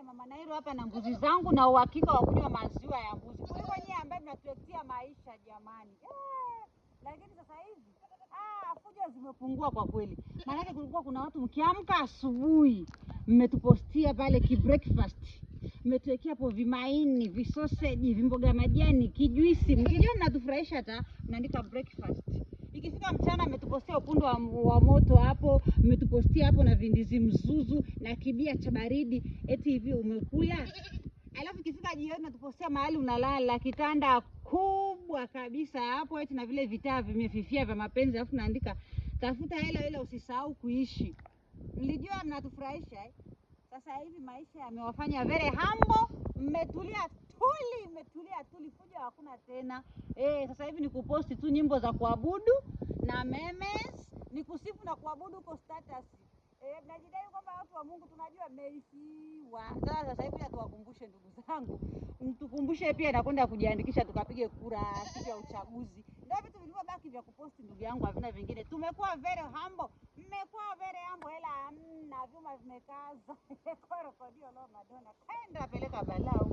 Mama Nairo hapa na mbuzi zangu na uhakika wa kunywa maziwa ya mbuzi. Kuliko nyinyi ambaye mnatuletea maisha jamani. Lakini sasa hivi fujo zimepungua kwa kweli. Maana kulikuwa kuna watu mkiamka asubuhi mmetupostia pale breakfast. Mmetuwekea hapo vimaini, visoseji, vimboga majani, kijuisi. Mkijua mnatufurahisha hata mnaandika breakfast. Ikifika mchana mmetupostia upundo wa moto hapo, mmetupostia hapo na vindizi mzuzu na kibia cha baridi. Eti hivi umekula? Alafu ikifika jioni mnatupostia mahali unalala, kitanda kubwa kabisa hapo eti na vile vitaa vimefifia vya mapenzi, alafu naandika tafuta hela ile usisahau kuishi. Mlijua mnatufurahisha Sasa hivi maisha yamewafanya very humble, mmetulia tuli, fujo hakuna tena. Sasa hivi ni kuposti tu nyimbo za kuabudu na memes, ni kusifu na kuabudu kwa status. Mnajidai kwamba watu wa Mungu tunajua mmeisiwa. Sasa hivi tuwakumbushe ndugu zangu, mtukumbushe pia na kwenda kujiandikisha tukapige kura siku ya uchaguzi. Ndio vitu vilivyobaki vya kuposti ndugu yangu, havina vingine. Tumekuwa very humble, mmekuwa very humble, hela hamna, vyuma vimekaza. Kwa rekodio lo Madonna, kaenda peleka balao.